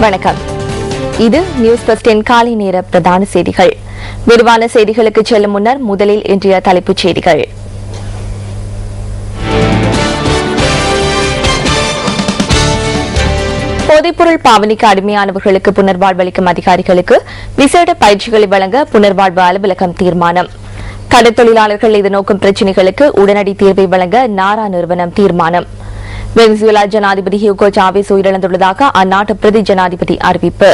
வணக்கம். இது நியூஸ் பஸ்டின் காலை நேர பிரதான செய்திகள். விரிவான செய்திகளுக்கு செல்லும் முன்னர் முதலில் இன்றைய தலைப்புச் செய்திகள். போதைப்பொருள் பாவனைக்கு அடிமையானவர்களுக்கு புனர்வாழ்வளிக்கும் அதிகாரிகளுக்கு விசேட பயிற்சிகளை வழங்க புனர்வாழ்வு அலுவலகம் தீர்மானம். கடற்தொழிலாளர்கள் எதிர்நோக்கும் பிரச்சினைகளுக்கு உடனடி தீர்வை வழங்க நாரா நிறுவனம் தீர்மானம். வெனிசுவேலா ஜனாதிபதி ஹியூகோ சாவேஸ் உயிரிழந்துள்ளதாக அந்நாட்டு பிரதி ஜனாதிபதி அறிவிப்பு.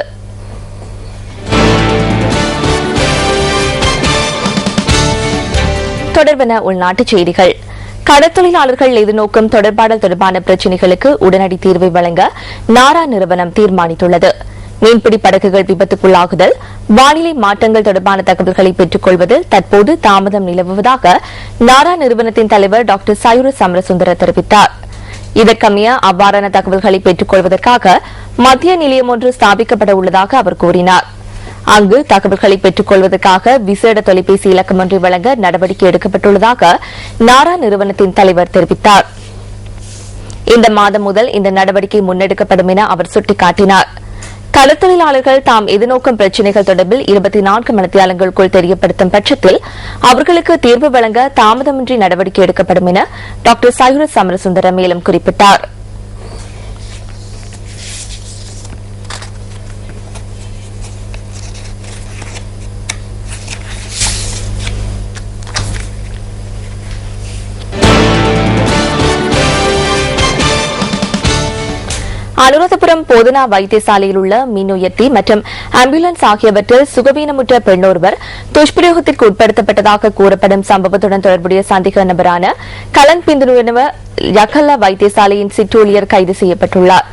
தொடர்பான உள்நாட்டுச் செய்திகள். கடற்தொழிலாளர்கள் எதிர்நோக்கும் தொடர்பாடல் தொடர்பான பிரச்சினைகளுக்கு உடனடி தீர்வை வழங்க நாரா நிறுவனம் தீர்மானித்துள்ளது. மீன்பிடி படகுகள் விபத்துக்குள்ளாகுதல், வானிலை மாற்றங்கள் தொடர்பான தகவல்களை பெற்றுக் கொள்வதில் தற்போது தாமதம் நிலவுவதாக நாரா நிறுவனத்தின் தலைவர் டாக்டர் சயூர சமரசுந்தர தெரிவித்தார். இதற்கமைய அவ்வாறான தகவல்களை பெற்றுக் கொள்வதற்காக மத்திய நிலையம் ஒன்று ஸ்தாபிக்கப்பட உள்ளதாக அவர் கூறினார். அங்கு தகவல்களை பெற்றுக் கொள்வதற்காக விசேட தொலைபேசி இலக்கம் ஒன்றை வழங்க நடவடிக்கை எடுக்கப்பட்டுள்ளதாக நாரா நிறுவனத்தின் தலைவர் தெரிவித்தார். இந்த மாதம் முதல் இந்த நடவடிக்கை முன்னெடுக்கப்படும் என அவர் சுட்டிக்காட்டினார். கடற்தொழிலாளர்கள் தாம் எதிர்நோக்கும் பிரச்சினைகள் தொடர்பில் 24 மணித்தியாலங்களுக்குள் தெரியப்படுத்தும் பட்சத்தில் அவர்களுக்கு தீர்வு வழங்க தாமதமின்றி நடவடிக்கை எடுக்கப்படும் என டாக்டர் சயூர சமரசுந்தர மேலும் குறிப்பிட்டார். அனுராதபுரம் போதனா வைத்தியசாலையில் உள்ள மின்னுயர்த்தி மற்றும் ஆம்புலன்ஸ் ஆகியவற்றில் சுகவீனமுற்ற பெண்ணொருவர் துஷ்பிரயோகத்திற்கு உட்படுத்தப்பட்டதாக கூறப்படும் சம்பவத்துடன் தொடர்புடைய சந்தேக நபரான கலன் பிந்துனுவ யக்கல்லா வைத்தியசாலையின் சிற்றூழியர் கைது செய்யப்பட்டுள்ளார்.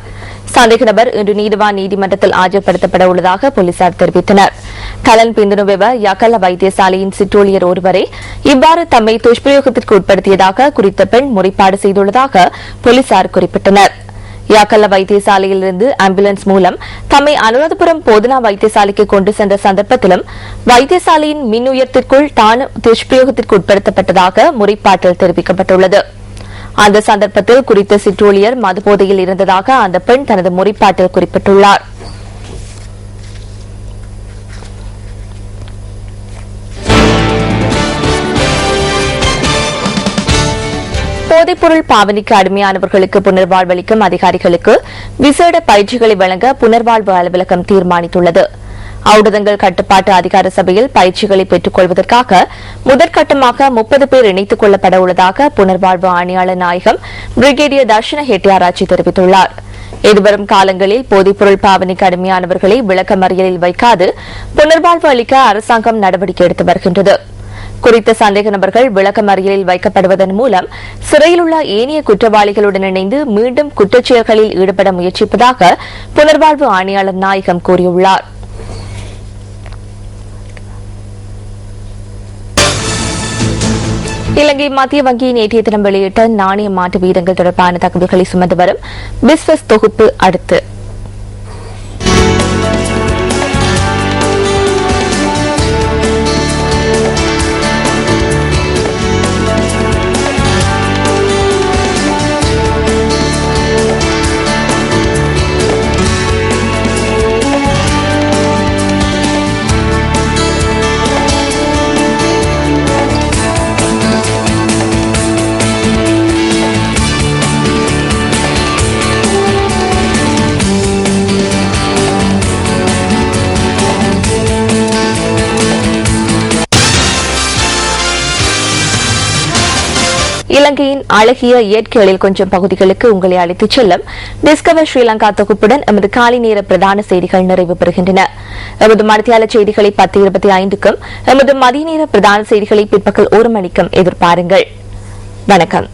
சந்தேக நபர் இன்று நீதிவான் நீதிமன்றத்தில் ஆஜர்படுத்தப்பட உள்ளதாக போலீசார் தெரிவித்தனர். கலன் பிந்துனுவ யக்கல்லா வைத்தியசாலையின் சிற்றூழியர் ஒருவரை இவ்வாறு தம்மை துஷ்பிரயோகத்திற்கு உட்படுத்தியதாக குறித்த பெண் முறைப்பாடு செய்துள்ளதாக போலீசார் குறிப்பிட்டனர். யாக்கல்ல வைத்தியசாலையிலிருந்து ஆம்புலன்ஸ் மூலம் தம்மை அனுராதபுரம் போதனா வைத்தியசாலைக்கு கொண்டு சென்ற சந்தர்ப்பத்திலும் வைத்தியசாலையின் மின் உயர்த்திற்குள் தான் துஷ்பிரயோகத்திற்கு உட்படுத்தப்பட்டதாக முறைப்பாட்டில் தெரிவிக்கப்பட்டுள்ளது. அந்த சந்தர்ப்பத்தில் குறித்த சிற்றூழியர் மதுபோதையில் இருந்ததாக அந்த பெண் தனது முறைப்பாட்டில் குறிப்பிட்டுள்ளார். போதைப்பொருள் பாவனைக்கு அடிமையானவர்களுக்கு புனர்வாழ்வளிக்கும் அதிகாரிகளுக்கு விசேட பயிற்சிகளை வழங்க புனர்வாழ்வு அலுவலகம் தீர்மானித்துள்ளது. ஔடதங்கள் கட்டுப்பாட்டு அதிகார சபையில் பயிற்சிகளை பெற்றுக் கொள்வதற்காக முதற்கட்டமாக 30 பேர் இணைத்துக் கொள்ளப்பட உள்ளதாக புனர்வாழ்வு ஆணையாளர் நாயகம் பிரிகேடியர் தர்ஷன ஹெட்டியாராச்சி தெரிவித்துள்ளார். எதிர்வரும் காலங்களில் போதைப்பொருள் பாவனைக்கு அடிமையானவர்களை விளக்கமறியலில் வைக்காது புனர்வாழ்வு அளிக்க அரசாங்கம் நடவடிக்கை எடுத்து வருகின்றது. குறித்த சந்தேக நபர்கள் விளக்கமறியலில் வைக்கப்படுவதன் மூலம் சிறையில் உள்ள ஏனைய குற்றவாளிகளுடன் இணைந்து மீண்டும் குற்றச்செயல்களில் ஈடுபட முயற்சிப்பதாக புனர்வாழ்வு ஆணையாளர் நாயகம் கூறியுள்ளார். இலங்கை மத்திய வங்கி நேற்றைய தினம் வெளியிட்ட நாணய மாற்று வீதங்கள் தொடர்பான தகவல்களை சுமந்து வரும் பிஸ்வஸ் தொகுப்பு அடுத்து இலங்கையின் அழகிய இயற்கை எழில் கொஞ்சம் பகுதிகளுக்கு உங்களை அழைத்துச் செல்லும் டிஸ்கவர் ஸ்ரீலங்கா தொகுப்புடன் எமது காலை நேர பிரதான செய்திகள் நிறைவு பெறுகின்றன. எமது மணித்தியால செய்திகளை 10:25க்கும் எமது மதிய நேர பிரதான செய்திகளை பிற்பகல் 1 மணிக்கும் எதிர்பாருங்கள். வணக்கம்.